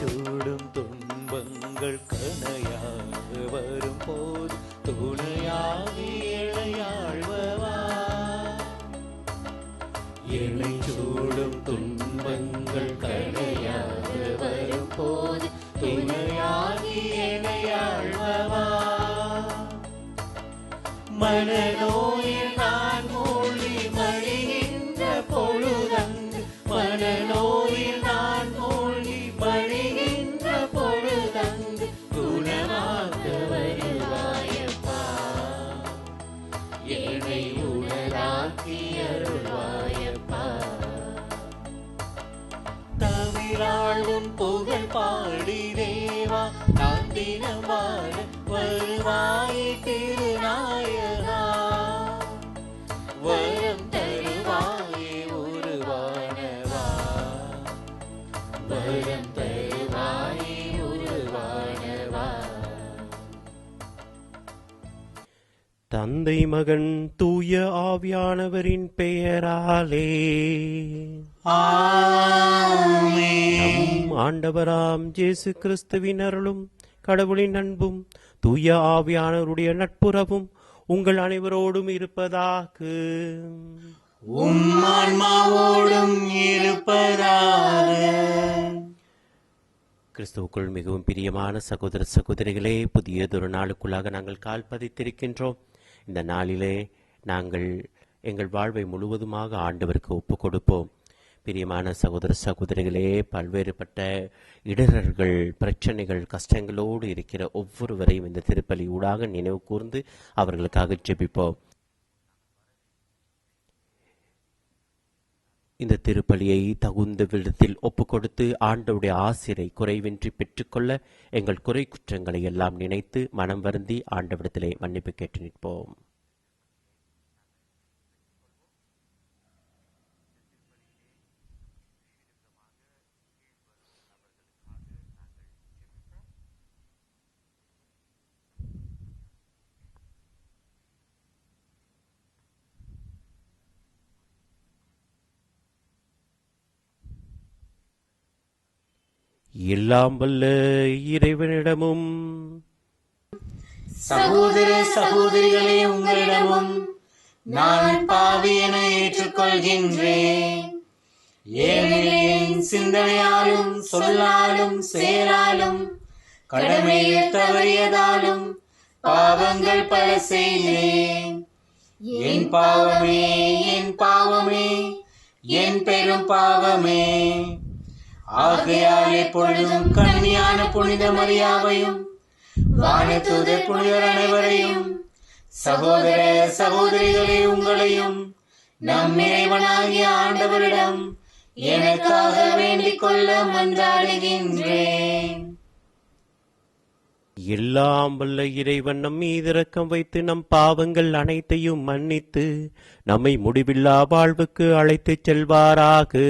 சூடும் துன்பங்கள் கனையாக வரும் போது துணையாகி இளையாழ்வவா. என்னை சூடும் துன்பங்கள் கனையாக வரும் போது துணையாகி இளையாழ்வவா. மனநோயில் நான் மூழ்கி மழிகின்ற பொழுதங்கு, மனநோயில் நான் மூழ்கி மழிகின்ற பொழுதங்கு குணமாக்க வருவாயப்பா. என்னை உணராக்கி அருள்வாயப்பா. தமிழாளும் புகழ் பாடி தேவா நான் தினம் வாழ வருவாய் திருநாயகா. வரம் தருவாயே உருவானவா, வரம் தருவாயே உருவானவா. தந்தை மகன் தூய ஆவியானவரின் பெயராலே ஆமென். ஆண்டவராம் இயேசு கிறிஸ்துவின் அருளும் கடவுளின் அன்பும் தூய ஆவியானவருடைய நட்புறவும் உங்கள் அனைவரோடும் இருப்பதாக. ஆன்மாவோடும் இருப்பதாக. கிறிஸ்துவுக்குள் மிகவும் பிரியமான சகோதர சகோதரிகளே, புதியதொரு நாளுக்குள்ளாக நாங்கள் கால் பதித்திருக்கின்றோம். இந்த நாளிலே நாங்கள் எங்கள் வாழ்வை முழுவதுமாக ஆண்டவருக்கு ஒப்பு கொடுப்போம். பிரியமான சகோதர சகோதரிகளே, பல்வேறுபட்ட இடர்கள், பிரச்சனைகள், கஷ்டங்களோடு இருக்கிற ஒவ்வொருவரையும் இந்த திருப்பலி ஊடாக நினைவு கூர்ந்து அவர்களுக்காக ஜெபிப்போம். இந்த திருப்பலியை தகுந்த விதத்தில் ஒப்பு கொடுத்து ஆண்டவருடைய ஆசிரை குறைவின்றி பெற்றுக்கொள்ள எங்கள் குறை குற்றங்களை எல்லாம் நினைத்து மனம் வருந்தி ஆண்டவரிடத்திலே மன்னிப்பு கேட்டு நிற்போம். எல்லாம் வல்ல இறைவனிடமும் சகோதர சகோதரிகளே, உங்களிடமும் நான் பாவி என ஏற்றுக்கொள்கின்றேன். ஏனெனில் என் சிந்தனையாலும் சொல்லாலும் செயலாலும் கடமையில் தவறியதாலும் பாவங்கள் பல செய்தேன். என் பாவமே, என் பாவமே, என் பெரும் பாவமே. ஆகையால் எப்பொழுதும் கன்னியான புனித மரியாவையும் வானதூதர் புனிதர் அனைவரையும், சகோதர சகோதரிகளே உங்களையும் நம் இறைவனாகிய ஆண்டவரிடம் எனக்காக வேண்டிக் கொள்ள மன்றாடுகின்றேன். எல்லாம் வல்ல இறைவன் நம் மீது இரக்கம் வைத்து நம் பாவங்கள் அனைத்தையும் மன்னித்து நம்மை முடிவில்லா வாழ்வுக்கு அழைத்துச் செல்வாராக.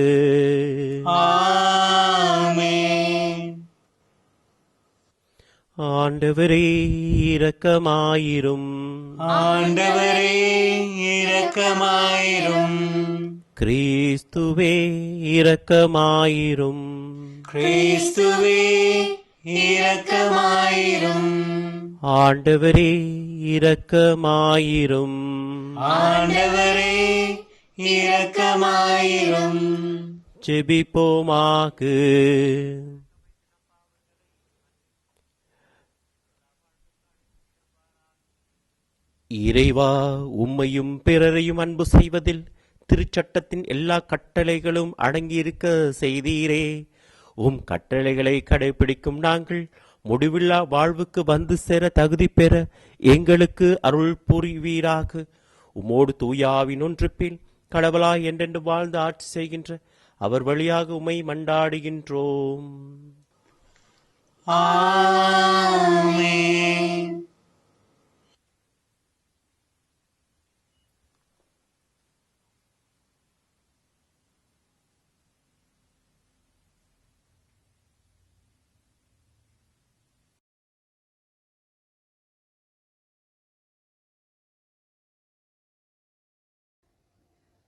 ஆமென். ஆண்டவரே இரக்கமாயிரும். ஆண்டவரே இரக்கமாயிரும். கிறிஸ்துவே இரக்கமாயிரும். கிறிஸ்துவே இரக்கமாயிரும். ஆண்டவரே இரக்கமாயிரும். ஆண்டவரே இரக்கமாயிரும். ஜெபிப்போமாக. இறைவா, உம்மையும் பிறரையும் அன்பு செய்வதில் திருச்சட்டத்தின் எல்லா கட்டளைகளும் அடங்கியிருக்க செய்தீரே. உம் கட்டளைகளை கடைபிடிக்கும் நாங்கள் முடிவில்லா வாழ்வுக்கு வந்து சேர தகுதி பெற எங்களுக்கு அருள் புரிவீராக. உமோடு தூயாவின் ஒன்றுப்பில் கடவுளாய் என்றென்று வாழ்ந்து ஆட்சி செய்கின்ற அவர் வழியாக உம்மை மன்றாடுகின்றோம். ஆமென்.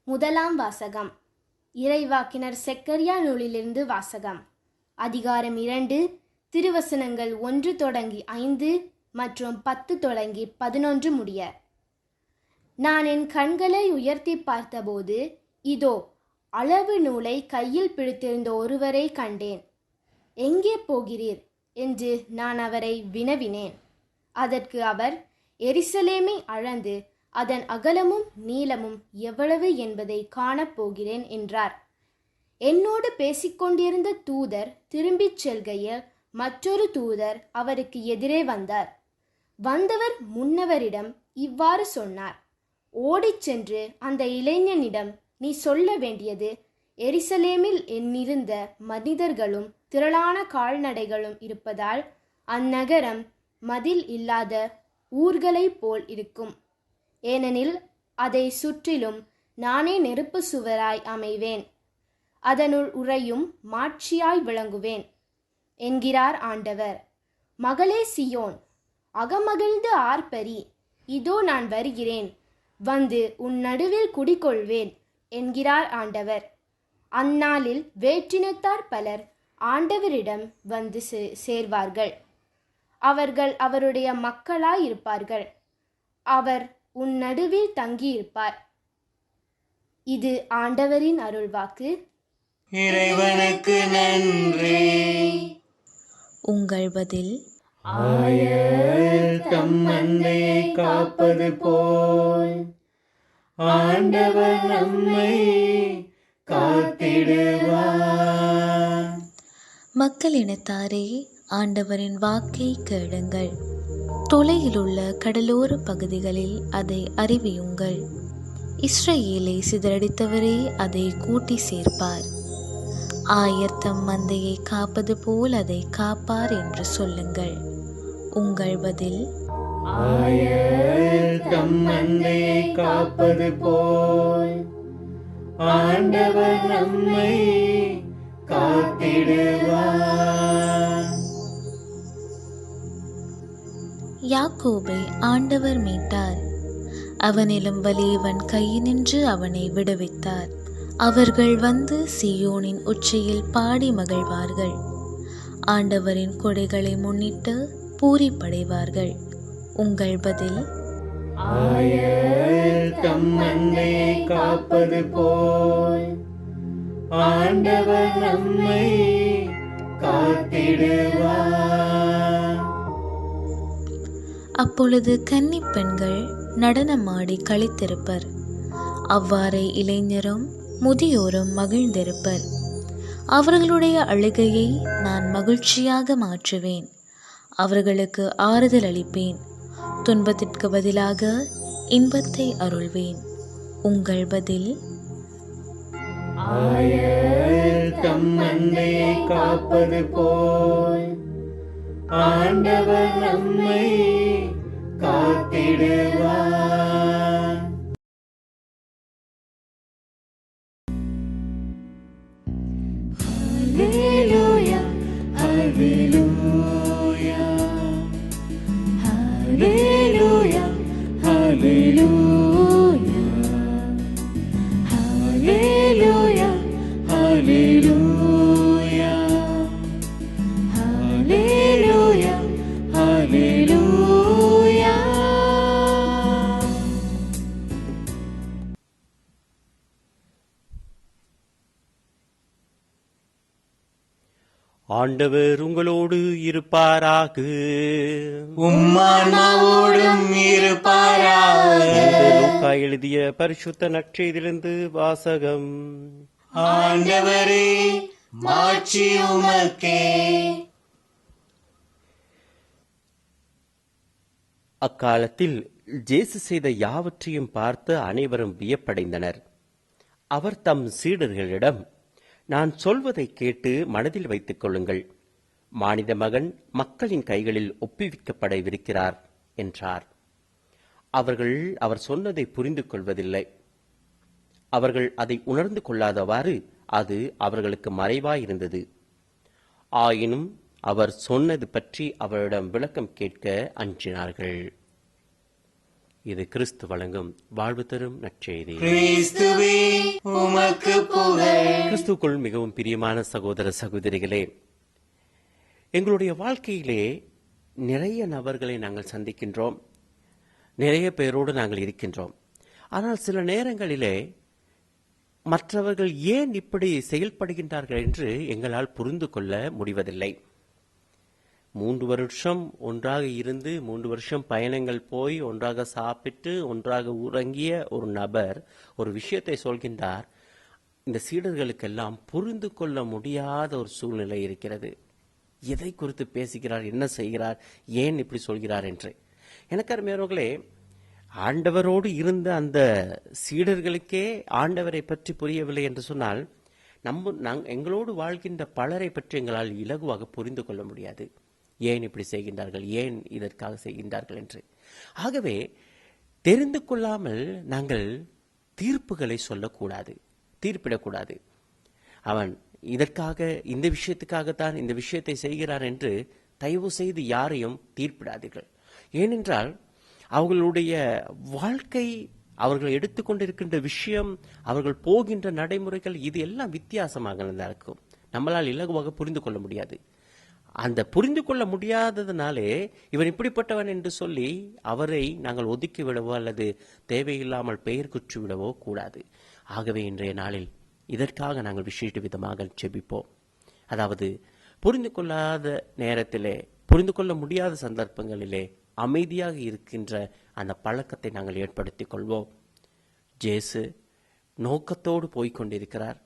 முதலாம் வாசகம். இறைவாக்கினர் செக்கரியா நூலிலிருந்து வாசகம். அதிகாரம் 2 திருவசனங்கள் 1 தொடங்கி 5 மற்றும் 10 தொடங்கி 11 முடிய. நான் என் கண்களை உயர்த்தி பார்த்தபோது, இதோ அளவு நூலை கையில் பிடித்திருந்த ஒருவரை கண்டேன். எங்கே போகிறீர் என்று நான் அவரை வினவினேன். அதற்கு அவர், எருசலேமை அளந்து அதன் அகலமும் நீளமும் எவ்வளவு என்பதை காணப்போகிறேன் என்றார். என்னோடு பேசிக்கொண்டிருந்த தூதர் திரும்பிச் செல்கையில் மற்றொரு தூதர் அவருக்கு எதிரே வந்தார். வந்தவர் முன்னவரிடம் இவ்வாறு சொன்னார், ஓடிச் சென்று அந்த இளைஞனிடம் நீ சொல்ல வேண்டியது, எருசலேமில் எண்ணிருந்த மனிதர்களும் திரளான கால்நடைகளும் இருப்பதால் அந்நகரம் மதில் இல்லாத ஊர்களைப் போல் இருக்கும். ஏனெனில் அதை சுற்றிலும் நானே நெருப்பு சுவராய் அமைவேன், அதனுள் உறையும் மாட்சியாய் விளங்குவேன் என்கிறார் ஆண்டவர். மகளே சியோன், அகமகிழ்ந்து ஆர்ப்பரி, இதோ நான் வருகிறேன், வந்து உன் நடுவில் குடிகொள்வேன் என்கிறார் ஆண்டவர். அந்நாளில் வேற்றினத்தார் பலர் ஆண்டவரிடம் வந்து சேர்வார்கள். அவர்கள் அவருடைய மக்களாய் இருப்பார்கள். அவர் உன் நடுவில் தங்கியிருப்பார். இது ஆண்டவரின் அருள்வாக்கு. இறைவனுக்கு நன்றி. உங்கள் பதில், ஆயர் தம் மந்தையை காப்பது போல் ஆண்டவர் நம்மை காத்திடுவார். மக்கள் இனத்தாரே, ஆண்டவரின் வாக்கை கேளுங்கள். தொலையிலுள்ள கடலோர பகுதிகளில் அதை அறிவியுங்கள். இஸ்ரவேலை சிதறடித்தவரே அதை கூட்டி சேர்ப்பார். ஆயர் தம் மந்தையை காப்பது போல் அதை காப்பார் என்று சொல்லுங்கள். உங்கள் பதில், ஆயர் தம் மந்தையை காப்பது போல் ஆண்டவர் நம்மை காத்திடுவார். யாக்கோபை ஆண்டவர் மீட்டார். அவனிலும் வலியவன் கையினின்று அவனை விடுவித்தார். அவர்கள் வந்து சீயோனின் உச்சியில் பாடி மகிழ்வார்கள். ஆண்டவரின் கொடைகளை முன்னிட்டு பூரிப்படைவார்கள். உங்கள் பதில், ஆயர் தம் மந்தையை காப்பது போல் ஆண்டவர் நம்மை காத்திடுவார். அப்பொழுது கன்னிப் பெண்கள் நடனமாடி களித்திருப்பர். அவ்வாறே இளைஞரும் முதியோரும் மகிழ்ந்திருப்பர். அவர்களுடைய அழுகையை நான் மகிழ்ச்சியாக மாற்றுவேன். அவர்களுக்கு ஆறுதல் அளிப்பேன். துன்பத்திற்கு பதிலாக இன்பத்தை அருள்வேன். உங்கள் பதில், ஆயர் தம் மந்தையை காப்பது போல் ஆண்டவர் நம்மை காத்திடுவார். Hallelujah, hallelujah, hallelujah, hallelujah, hallelujah, hallelujah, hallelujah, hallelujah. ஆண்டவர் உங்களோடு இருப்பாராக. உம்மான்மாவோடும் இருப்பாராக. லூக்கா எழுதிய பரிசுத்த நற்செய்தியிலிருந்து வாசகம். ஆண்டவரே, மாட்சி உமக்கே. அக்காலத்தில் இயேசு செய்த யாவற்றையும் பார்த்து அனைவரும் வியப்படைந்தனர். அவர் தம் சீடர்களிடம், நான் சொல்வதை கேட்டு மனதில் வைத்துக் கொள்ளுங்கள். மானிட மகன் மக்களின் கைகளில் ஒப்புவிக்கப்படவிருக்கிறார் என்றார். அவர்கள் அவர் சொன்னதை புரிந்து கொள்வதில்லை. அவர்கள் அதை உணர்ந்து கொள்ளாதவாறு அது அவர்களுக்கு மறைவாயிருந்தது. ஆயினும் அவர் சொன்னது பற்றி அவரிடம் விளக்கம் கேட்க அஞ்சினார்கள். இது கிறிஸ்து வழங்கும் வாழ்வு தரும் நற்செய்தி. கிறிஸ்துவே, உமக்கு புகழ். கிறிஸ்துக்குள் மிகவும் பிரியமான சகோதர சகோதரிகளே, எங்களுடைய வாழ்க்கையிலே நிறைய நபர்களை நாங்கள் சந்திக்கின்றோம், நிறைய பேரோடு நாங்கள் இருக்கின்றோம். ஆனால் சில நேரங்களிலே மற்றவர்கள் ஏன் இப்படி செயல்படுகின்றார்கள் என்று எங்களால் புரிந்து கொள்ள முடிவதில்லை. 3 வருஷம் ஒன்றாக இருந்து 3 வருஷம் பயணங்கள் போய் ஒன்றாக சாப்பிட்டு ஒன்றாக உறங்கிய ஒரு நபர் ஒரு விஷயத்தை சொல்கின்றார். இந்த சீடர்களுக்கெல்லாம் புரிந்து கொள்ள முடியாத ஒரு சூழ்நிலை இருக்கிறது. எதை குறித்து பேசுகிறார், என்ன செய்கிறார், ஏன் இப்படி சொல்கிறார் என்று. எனக்கு அருமையானவர்களே, ஆண்டவரோடு இருந்த அந்த சீடர்களுக்கே ஆண்டவரை பற்றி புரியவில்லை என்று சொன்னால் எங்களோடு வாழ்கின்ற பலரை பற்றி எங்களால் இலகுவாக புரிந்து கொள்ள முடியாது. ஏன் இப்படி செய்கின்றார்கள், ஏன் இதற்காக செய்கின்றார்கள் என்று. ஆகவே தெரிந்து கொள்ளாமல் நாங்கள் தீர்ப்புகளை சொல்லக்கூடாது, தீர்ப்பிடக்கூடாது. அவன் இதற்காக, இந்த விஷயத்துக்காகத்தான் இந்த விஷயத்தை செய்கிறார் என்று தயவு செய்து யாரையும் தீர்ப்பிடாதீர்கள். ஏனென்றால் அவர்களுடைய வாழ்க்கை, அவர்கள் எடுத்துக்கொண்டிருக்கின்ற விஷயம், அவர்கள் போகின்ற நடைமுறைகள், இது எல்லாம் வித்தியாசமாக இருக்கும். நம்மளால் இலகுவாக புரிந்து கொள்ள முடியாது. அந்த புரிந்து கொள்ள முடியாததுனாலே இவன் இப்படிப்பட்டவன் என்று சொல்லி அவரை நாங்கள் ஒதுக்கி விடவோ அல்லது தேவையில்லாமல் பெயர் குற்றி விடவோ கூடாது. ஆகவே இன்றைய நாளில் இதற்காக நாங்கள் விசேஷ விதமாக ஜெபிப்போம். அதாவது புரிந்து கொள்ளாத நேரத்திலே, புரிந்து கொள்ள முடியாத சந்தர்ப்பங்களிலே அமைதியாக இருக்கின்ற அந்த பழக்கத்தை நாங்கள் ஏற்படுத்திக் கொள்வோம். ஜேசு நோக்கத்தோடு போய்கொண்டிருக்கிறார்,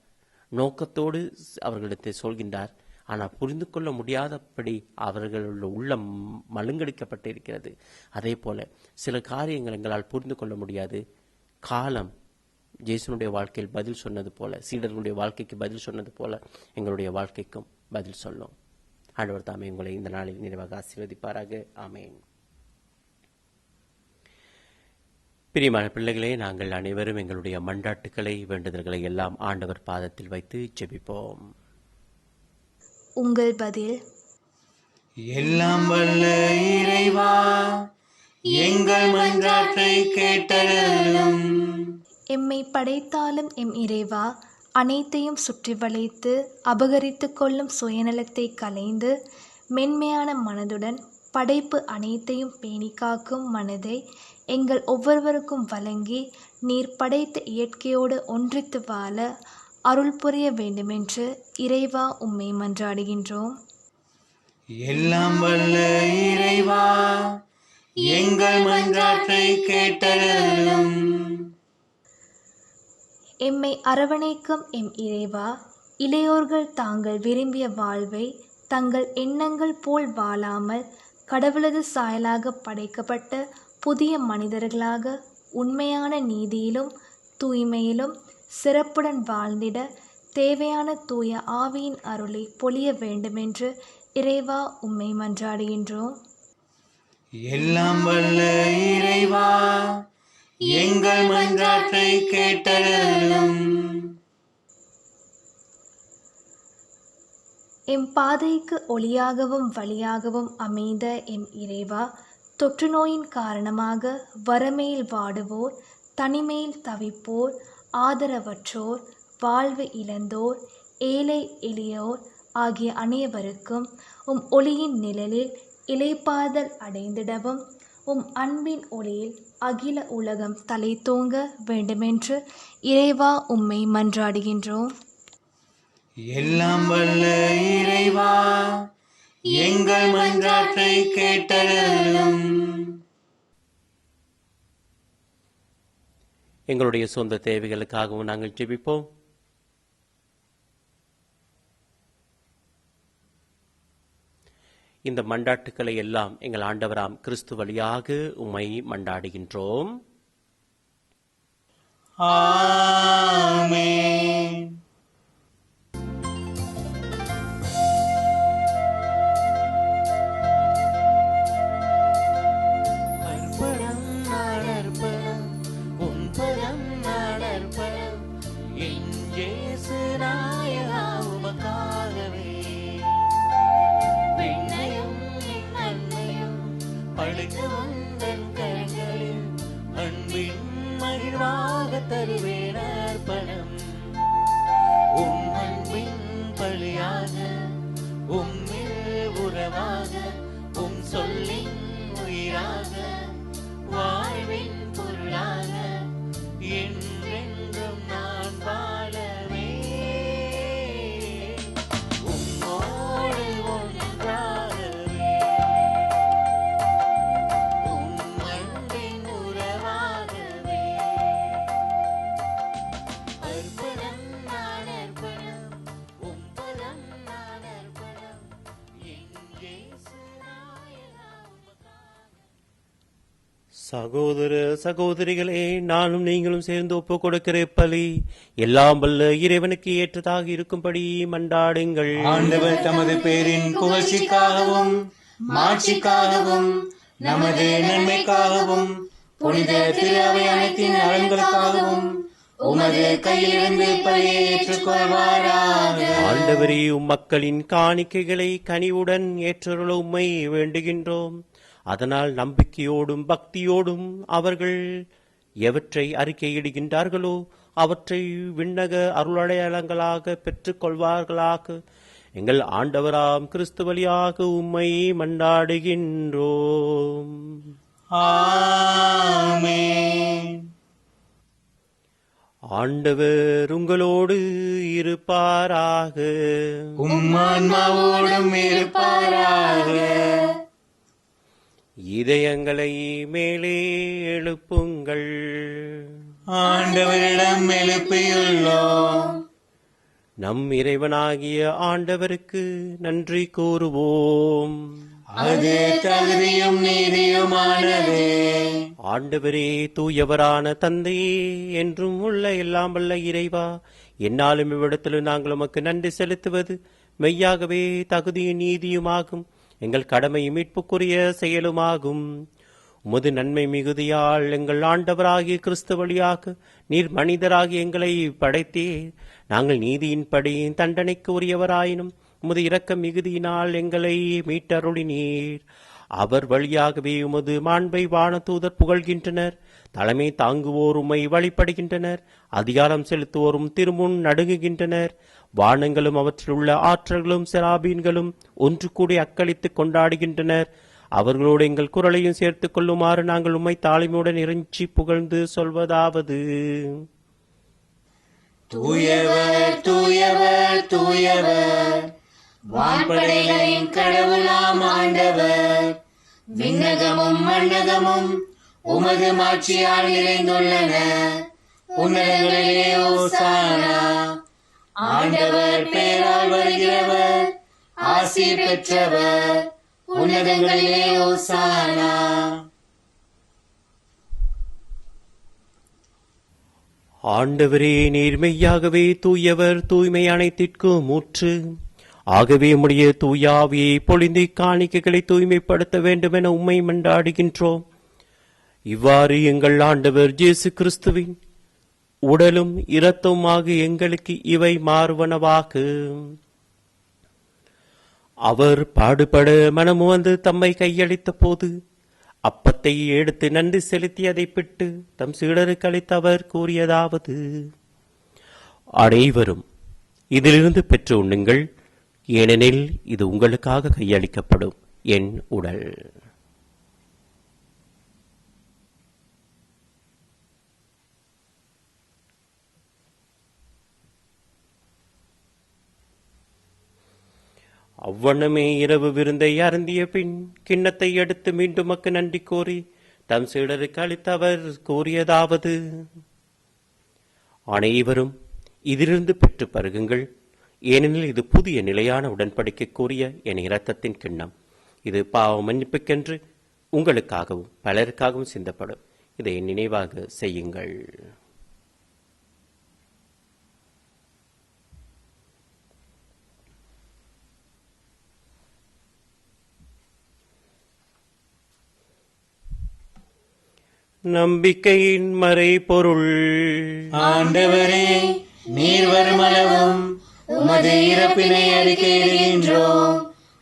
நோக்கத்தோடு அவர்களிடத்தை சொல்கின்றார். ஆனால் புரிந்து கொள்ள முடியாதபடி அவர்களுடைய உள்ளம் மழுங்கடிக்கப்பட்டு இருக்கிறது. அதே போல சில காரியங்கள் எங்களால் புரிந்து கொள்ள முடியாது. காலம் ஜேசுனுடைய வாழ்க்கையில் பதில் சொன்னது போல, சீடர்களுடைய வாழ்க்கைக்கு பதில் சொன்னது போல எங்களுடைய வாழ்க்கைக்கும் பதில் சொல்லும். ஆண்டவர் தாமே உங்களை இந்த நாளில் நிறைவாக ஆசீர்வதிப்பாராக. ஆமேன். பிரியமான பிள்ளைகளே, நாங்கள் அனைவரும் எங்களுடைய மன்றாட்டுக்களை, வேண்டுதல்களை எல்லாம் ஆண்டவர் பாதத்தில் வைத்து ஜெபிப்போம். உங்கள் பதில்: எல்லாம் வல்ல இறைவா, எங்கள் மன்றாட்டை கேட்டருளும். எம்மை படைத்தாலும் எம் இறைவா, அனைத்தையும் சுற்றி வளைத்து அபகரித்து கொள்ளும் சுயநலத்தை களைந்து மென்மையான மனதுடன் படைப்பு அனைத்தையும் பேணி காக்கும் மனதை எங்கள் ஒவ்வொருவருக்கும் வழங்கி நீர் படைத்த இயற்கையோடு ஒன்றித்து வாழ அருள் புரிய வேண்டுமென்று இறைவா உம்மை மன்றாடுகின்றோம். எல்லாம் வல்ல இறைவா, எங்கள் மன்றாட்டை கேட்டருளும். எம்மை அரவணைக்கும் எம் இறைவா, இளையோர்கள் தாங்கள் விரும்பிய வாழ்வை தங்கள் எண்ணங்கள் போல் வாழாமல் கடவுளது சாயலாக படைக்கப்பட்ட புதிய மனிதர்களாக உண்மையான நீதியிலும் தூய்மையிலும் சிறப்புடன் வாழ்ந்திட தேவையான தூய ஆவியின் அருளை பொழிய வேண்டுமென்று இறைவா உம்மை மன்றாடுகின்றோம். எல்லாம் வல்ல இறைவா, எங்கள் மன்றாட்டை கேட்டருளும். எம் பாதைக்கு ஒளியாகவும் வழியாகவும் அமைந்த எம் இறைவா, தொற்று நோயின் காரணமாக வறுமையில் வாடுவோர், தனிமையில் தவிப்போர், ஆதரவற்றோர், வாழ்வு இழந்தோர், ஏழை எளியோர் ஆகிய அனைவருக்கும் உம் ஒளியின் நிழலில் இளைப்பாறுதல் அடைந்திடவும் உம் அன்பின் ஒளியில் அகில உலகம் தலை தோங்க வேண்டுமென்று இறைவா உம்மை மன்றாடுகின்றோம். எல்லாம் வல்ல இறைவா, எங்கள் மன்றாட்டை கேட்டருளும். எங்களுடைய சொந்த தேவைகளுக்காகவும் நாங்கள் ஜெபிப்போம். இந்த மன்றாட்டுக்களை எல்லாம் எங்கள் ஆண்டவராம் கிறிஸ்து வழியாக உம்மை மன்றாடுகின்றோம். ஆமென். அர்ப்பணம் நாடர்ப்பணம், உன் பதம் நாடர்ப்பணம், என் இயேசு நாயகா உமக்காகவே. விண்ணையும் மண்ணையும் படைத்து உந்தன் கரங்களில் அன்பின் மகிழ்வாக தருவேன் அர்ப்பணம். உம் அன்பின் பலியாக உம்மில் உற உறவாக உம் சொல்லின் உயிராக வாழ்வின் பொருளாக என்றென்றும் நான் வாழவே உம்மோடு ஒன்றாகவே உம் அன்பின் உறவாகவே அர்ப்பணம் நான் அர்ப்பணம் உம் பலம் நான் அர்ப்பணம் என் இயேசு நாயனா உமக்காக. சகோதர சகோதரிகளே, நானும் நீங்களும் சேர்ந்து ஒப்பு கொடுக்கிற பலி எல்லாம் வல்ல இறைவனுக்கு ஏற்றதாக இருக்கும்படி மன்றாடுங்கள். ஆண்டவர் தமது பேரின் புகழ்ச்சிக்காகவும் மாட்சிக்காகவும் நமது நன்மைக்காகவும் புனித திரு அவை அனைத்தின் நலன்களுக்காகவும் உமது கையிலிருந்து பலியை ஏற்றுக்கொள்வாராக. ஆண்டவரே, உம் மக்களின் காணிக்கைகளை கனிவுடன் ஏற்றருள உம்மை வேண்டுகின்றோம். அதனால் நம்பிக்கையோடும் பக்தியோடும் அவர்கள் எவற்றை அறிக்கையிடுகின்றார்களோ அவற்றை விண்ணக அருளடையாளங்களாக பெற்றுக் கொள்வார்களாக. எங்கள் ஆண்டவராம் கிறிஸ்து வழியாக உம்மை மன்றாடுகின்றோம். ஆமென். ஆண்டவர் உங்களோடு இருப்பாராக. உம் ஆன்மாவோடும் இருப்பாராக. இதயங்களை மேலே எழுப்புங்கள். ஆண்டவரிடம் எழுப்பியுள்ளோம். நம் இறைவனாகிய ஆண்டவருக்கு நன்றி கூறுவோம். அது தகுதியும் நீதியுமானதே. ஆண்டவரே, தூயவரான தந்தையே, என்றும் உள்ள எல்லாம் வல்ல இறைவா, என்னாலும் இவ்விடத்திலும் நாங்கள் உமக்கு நன்றி செலுத்துவது மெய்யாகவே தகுதியும் நீதியுமாகும். எங்கள் கடமை மீட்புக்குரிய செயலுமாகும். உமது நன்மை மிகுதியால் எங்கள் ஆண்டவராகிய கிறிஸ்து வழியாக நீர் மனிதராகி எங்களை படைத்தே. நாங்கள் நீதியின்படி தண்டனைக்கு உரியவராயினும் உமது இரக்க மிகுதியினால் எங்களை மீட்டருளினீர். அவர் வழியாகவே உமது மாண்பை வானதூதர் புகழ்கின்றனர். தலைமை தாங்குவோர் உம்மை வழிபடுகின்றனர். அதிகாரம் செலுத்துவோரும் திருமுன் நடுங்குகின்றனர். வானங்களும் அவற்றில் உள்ள ஆற்றல்களும் செராபீன்களும் ஒன்று கூடி அக்களித்துக் கொண்டாடுகின்றனர். அவர்களோடு எங்கள் குரலையும் சேர்த்துக் கொள்ளுமாறு நாங்கள் உம்மை தாழ்மையுடன் இறைஞ்சி புகழ்ந்து சொல்வதாவது: தூயவர் தூயவர் தூயவர், வான்படைகளின் கடவுளாம் ஆண்டவர். விண்ணகமும் மண்ணகமும் உமது மாட்சியால் நிறைந்துள்ளன. உன்னதங்களிலே ஓசானா. ஆண்டவர் பெயரால் வருகிறவர் ஆசி பெற்றவர். உன்னதங்களிலே ஓசானா. ஆண்டவரே, நீர் மெய்யாகவே தூயவர், தூய்மை அனைத்திற்கும் ஊற்று. ஆகவே உம்முடைய தூயாவியை பொழிந்து காணிக்கைகளை தூய்மைப்படுத்த வேண்டுமென உம்மை மன்றாடுகின்றோம். இவ்வாறு எங்கள் ஆண்டவர் இயேசு கிறிஸ்துவின் உடலும் இரத்தமுமாக எங்களுக்கு இவை மாறுவனவாக. அவர் பாடுபட மனமு வந்து தம்மை கையளித்த போது அப்பத்தை எடுத்து நன்றி செலுத்தி அதை பிட்டு தம் சீடருக்கு அளித்து அவர் கூறியதாவது: அனைவரும் இதிலிருந்து பெற்று உண்ணுங்கள், ஏனெனில் இது உங்களுக்காக கையளிக்கப்படும் என் உடல். அவ்வண்ணமே இரவு விருந்தை அருந்திய பின் கிண்ணத்தை எடுத்து மீண்டும் மக்கு நன்றி கோரி தம் சீடருக்கு அளித்து அவர் கூறியதாவது: அனைவரும் இதிலிருந்து பெற்று பருகுங்கள், ஏனெனில் இது புதிய நிலையான உடன்படிக்கைக்குரிய என் இரத்தத்தின் கிண்ணம். இது பாவ மன்னிப்புக்கென்று உங்களுக்காகவும் பலருக்காகவும் சிந்தப்படும். இதை நினைவாக செய்யுங்கள். நம்பிக்கையின் மறைபொருள். ஆண்டவரே, நீர் வருமளவும் உமது இறப்பினை அறிக்கையிடுகின்றோம்,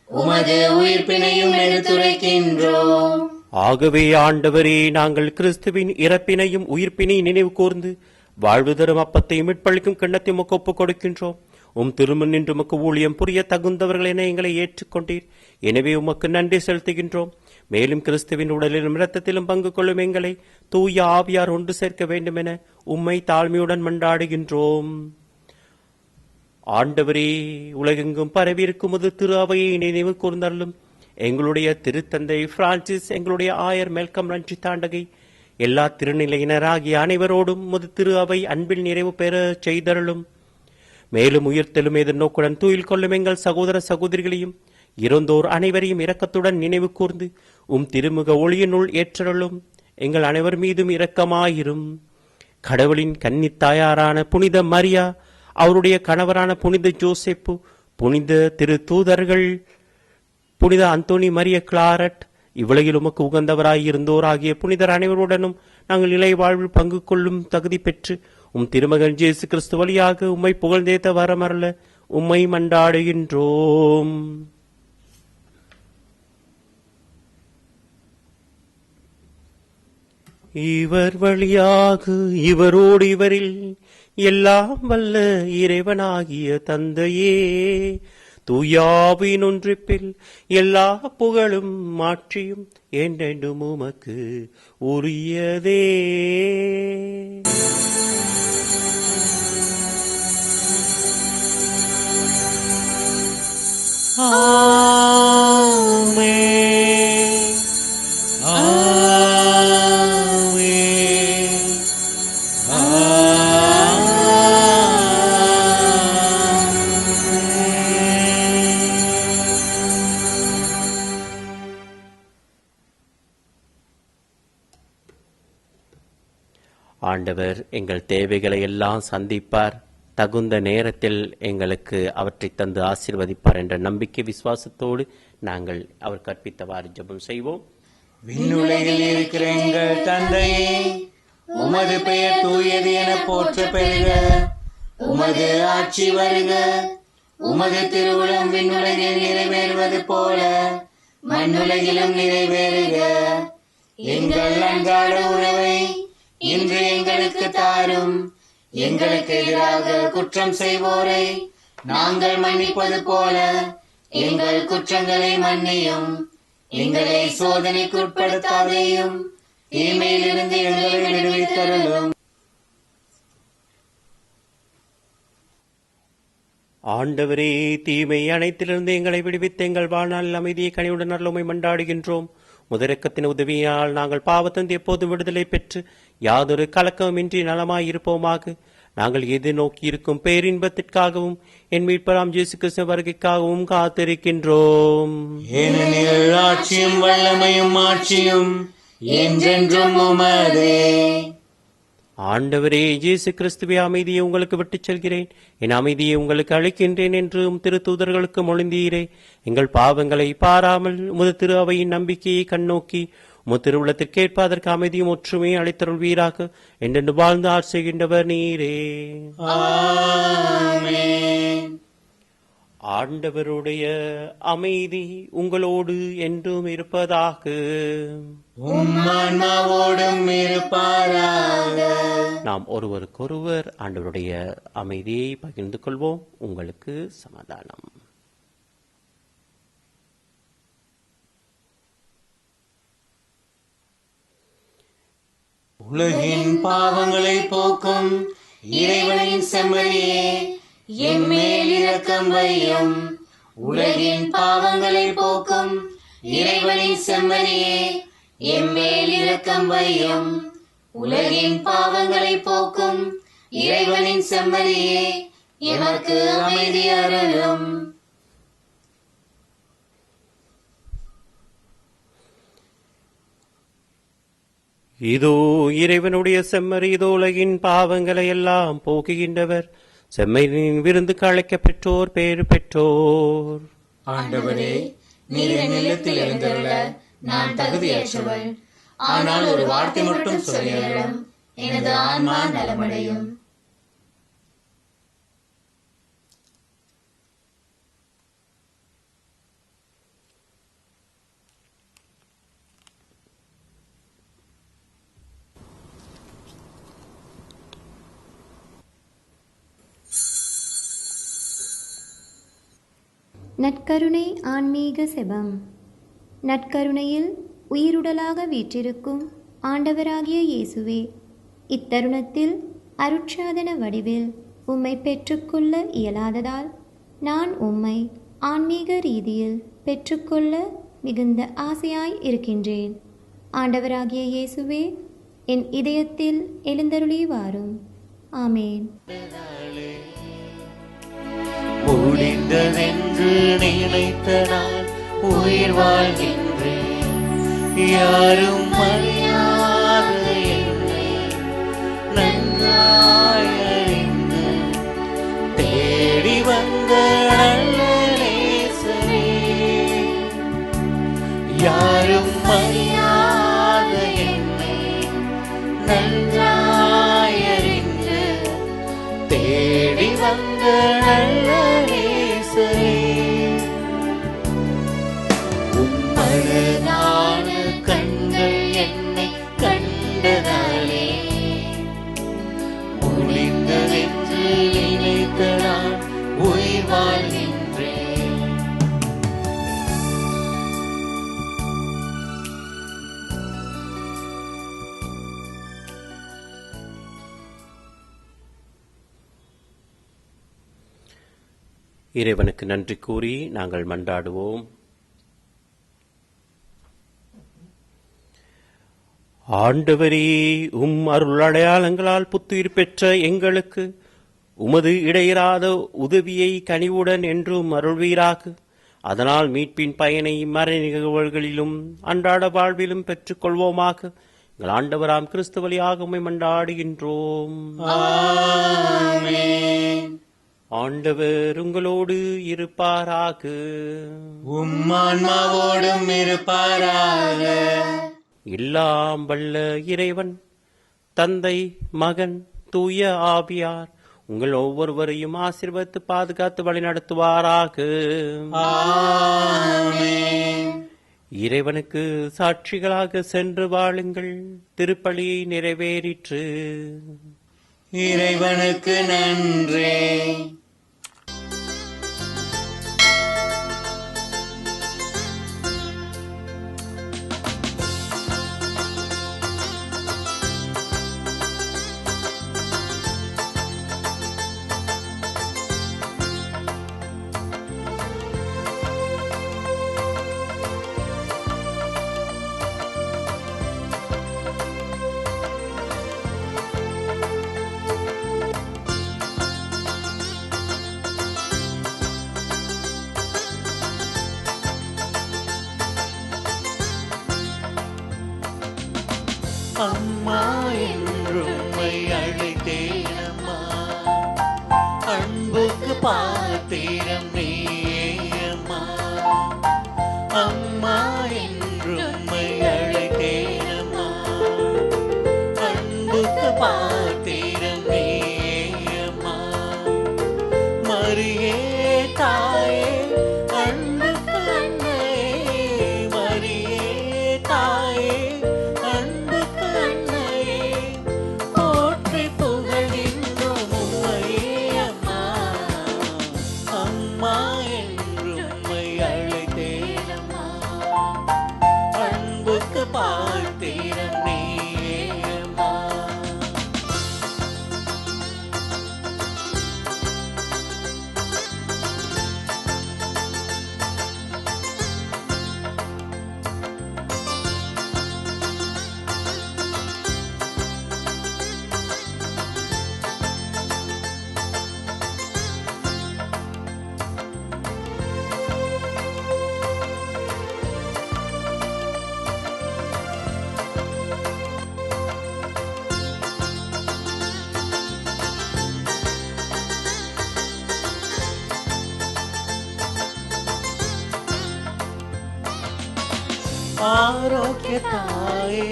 உமது உயிர்ப்பினையும் எடுத்துரைக்கின்றோம். ஆகவே ஆண்டவரே, நாங்கள் கிறிஸ்துவின் இறப்பினையும் உயிர்ப்பினையும் நினைவு கூர்ந்து வாழ்வு தரும் அப்பத்தையும் மீட்பளிக்கும் கிண்ணத்தை உமக்கு ஒப்புக் கொடுக்கின்றோம். உம் திருமண் நின்று உமக்கு ஊழியம் புரிய தகுந்தவர்கள் என எங்களை ஏற்றுக்கொண்டீர். எனவே உமக்கு நன்றி செலுத்துகின்றோம். மேலும் கிறிஸ்துவின் உடலிலும் இரத்தத்திலும் பங்கு கொள்ளும் எங்களை தூய ஆவியார் ஒன்று சேர்க்க வேண்டுமென உம்மை தாழ்மையுடன் மன்றாடுகின்றோம். ஆண்டவரே, உலகெங்கும் பரவியிருக்கும் திரு அவையை நினைவு கூர்ந்தள்ளும். எங்களுடைய திருத்தந்தை பிரான்சிஸ், எங்களுடைய ஆயர் மெல்கம் ரஞ்சி தாண்டகை, எல்லா திருநிலையினராகிய அனைவரோடும் திரு அவை அன்பில் நிறைவு பெற செய்தருளும். மேலும் உயிர்த்தெழும் எதிர்நோக்குடன் தூயில் கொள்ளும் எங்கள் சகோதர சகோதரிகளையும் இறந்தோர் அனைவரையும் இரக்கத்துடன் நினைவு கூர்ந்து திருமுக ஒளியினுள் ஏற்றருளும். எங்கள் அனைவர் மீதும் இரக்கமாயிரும். கடவுளின் கன்னித்தாயாரான புனித மரியா, அவருடைய கணவரான புனித ஜோசேப்பு, புனித திரு தூதர்கள், புனித அந்தோனி மரிய கிளாரட், இவ்வுலகில் உமக்கு உகந்தவராயிருந்தோர் ஆகிய புனிதர் அனைவருடனும் நாங்கள் நிலை வாழ்வில் பங்கு கொள்ளும் தகுதி பெற்று திருமகன் இயேசு கிறிஸ்து வழியாக உம்மை புகழ்ந்தேத்த வரமரல உம்மை மன்றாடுகின்றோம். இவர் வழியாக இவரோடு இவரில் எல்லாம் வல்ல இறைவனாகிய தந்தையே, தூயாவின் ஒன்றிப்பில் எல்லா புகழும் மாற்றியும் என்றென்றும் உமக்கு உரியதே. ஆமென். ஆமென். ஆண்டவர் எங்கள் தேவைகளை எல்லாம் சந்திப்பார், தகுந்த நேரத்தில் எங்களுக்கு அவற்றை தந்து ஆசீர்வதிப்பார் என்ற நம்பிக்கை விசுவாசத்தோடு நாங்கள் அவர் கற்பித்தவாறு ஜெபம் செய்வோம். விண்ணுலகில் இருக்கிற எங்கள் தந்தையே, உமது பெயர் தூயது என போற்ற பெறுக. உமது ஆட்சி வருக. உமது திருவுளம் விண்ணுலகில் நிறைவேறுவது போல மண்ணுலகிலும் நிறைவேறுக. எங்கள் அன்றாட உணவை இன்று எங்களுக்கு தாரும். எங்களுக்கு எதிராக குற்றம் செய்வோரை நாங்கள் மன்னிப்பது போல எங்கள் குற்றங்களை மன்னியும். எங்களை சோதனைக்கு உட்படுத்தாதேயும், தீமையிலிருந்து எங்களை விடுவித்தருளும். ஆண்டவரே, தீமை அனைத்திலிருந்து எங்களை விடுவித்து எங்கள் வாழ்நாள் அமைதியை கனிவுடன் அருளுமை மன்றாடுகின்றோம். முதரக்கத்தின் உதவியால் நாங்கள் பாவத்திலிருந்து எப்போதும் விடுதலை பெற்று யாதொரு கலக்கமின்றி நலமாய் இருப்போமாக. நாங்கள் எதிர்நோக்கி இருக்கும் பேரின்பத்திற்காகவும் என் மீட்பராம் இயேசு கிறிஸ்து வருகைக்காகவும் காத்திருக்கின்றோம். ஏனெனில் ஆட்சியும் வல்லமையும் ஆட்சியும் என்றென்றும் உமதே. ஆண்டவரே இயேசு கிறிஸ்துவே, அமைதியை உங்களுக்கு விட்டுச் செல்கிறேன், என் அமைதியை உங்களுக்கு அளிக்கின்றேன் என்று திரு தூதர்களுக்கு மொழிந்தீரே. எங்கள் பாவங்களை பாராமல் உமது திரு அவையின் நம்பிக்கையை கண்ணோக்கி உமது திருவுள்ளத்திற்கேற்ப அதற்கு அமைதியும் ஒற்றுமையை அளித்தருள்வீராக. என்றென்று வாழ்ந்து ஆட்சி செய்கின்றவர் நீரே. ஆமென். ஆண்டவருடைய அமைதி உங்களோடு என்றும் இருப்பதாக. உம்மாவோடும் இருப்பாராக. நாம் ஒருவருக்கொருவர் ஆண்டவருடைய அமைதியை பகிர்ந்து கொள்வோம். உங்களுக்கு சமாதானம். உலகின் பாவங்களை போக்கும் இறைவனின் செம்மறியே, எம்மேல் இரக்கம் வையும். உலகின் பாவங்களை போக்கும் இறைவனின் செம்மறியே, எம்மேல் இரக்கம் வையும். உலகின் பாவங்களை போக்கும் இறைவனின் செம்மறியே, எமக்கு அமைதி அருளும். இதோ இறைவனுடைய செம்மறி, இதோ உலகின் பாவங்களை எல்லாம் போக்குகின்றவர். செம்மறியின் விருந்துக்கு அழைக்கப் பெற்றோர் பேறு பெற்றோர். ஆண்டவரே, நீர் என் இல்லத்தில் எழுந்தருள நான் தகுதியற்றவள். ஆனால் ஒரு வார்த்தை மட்டும் சொல்லியருளும், எனது ஆன்மா நலமடையும். நற்கருணை ஆன்மீக செபம். நற்கருணையில் உயிருடலாக வீற்றிருக்கும் ஆண்டவராகிய இயேசுவே, இத்தருணத்தில் அருட்சாதன வடிவில் உம்மை பெற்றுக்கொள்ள இயலாததால் நான் உம்மை ஆன்மீக ரீதியில் பெற்றுக்கொள்ள மிகுந்த ஆசையாய் இருக்கின்றேன். ஆண்டவராகிய இயேசுவே, என் இதயத்தில் எழுந்தருளி வாரும். ஆமேன். முடிந்ததென்று நினைத்த நான் உயிர் வாழ்கின்றேன். யாரும் அறியாத என்னை நன்றாய் அறிந்து தேடி வந்த நல்ல நேசரே. யாரும் அறியாத என்னை நன்றாய் அறிந்து தேடி வந்த நல்ல நேசரே. உம்மழகான கண்கள் என்னை கண்டதாலே முடிந்ததென்று நினைத்த நான் உயிர் வாழ்கின்றேன். இறைவனுக்கு நன்றி கூறி நாங்கள் மன்றாடுவோம். ஆண்டவரே, அருள் அடையாளங்களால் புத்துயிர் பெற்ற எங்களுக்கு உமது இடையராத உதவியை கனிவுடன் என்றும் அருள்வீராக. அதனால் மீட்பின் பயனை மறை நிகழ்வுகளிலும் அன்றாட வாழ்விலும் பெற்றுக் கொள்வோமாக. எங்கள் ஆண்டவராம் கிறிஸ்து வழியாக உம்மை மன்றாடுகின்றோம். ஆண்டவர் உங்களோடு இருப்பாராக. உம்மான்மாவோடும் இருப்பாராக. எல்லாம் வல்ல இறைவன் தந்தை, மகன், தூய ஆவியார் உங்கள் ஒவ்வொருவரையும் ஆசீர்வதித்து பாதுகாத்து வழி நடத்துவாராக. இறைவனுக்கு சாட்சிகளாக சென்று வாழுங்கள். திருப்பலி நிறைவேறிற்று. இறைவனுக்கு நன்றி. அம்மா என்றும்மை அழைத்தேனம்மா, அன்புக்கு பாத்திரம் நீயம்மா. அம்மா என்றும்மை அழைத்தேனம்மா, அன்புக்கு பாத்திரம் நீயம்மா. மரியே தாயே அன்புக்கு அன்னையே, மரியே தாயே ஆரோக்கிய தாயே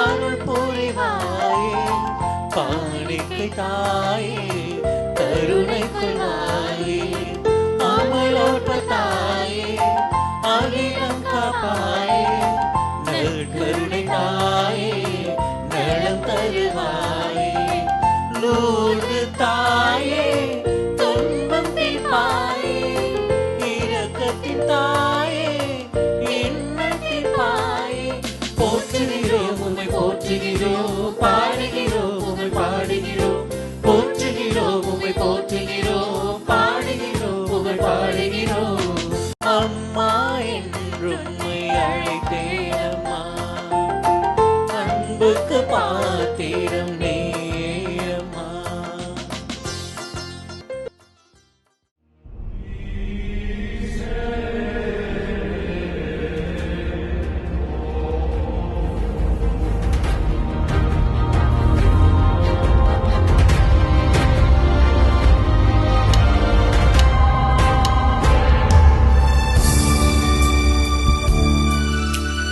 அருள் புரிவாயே, காணிக்கை தாயே கருணை கொள்வாயே, அமலோற்ப தாயே அகிலம் காப்பாயே, நற்கருணை தாயே நலம் தருவாயே, லூர்து தாயே துன்பம் தீர்ப்பாயே, பாடுகிறோம் பாடுகிறோம் உம்மை பாடுகிறோம், போற்றுகிறோம் உம்மை போற்றுகிறோம், பாடுகிறோம் உம்மை பாடுகிறோம். அம்மா என்று உம்மை அழைத்தேனம்மா, அன்புக்கு பாத்திரம்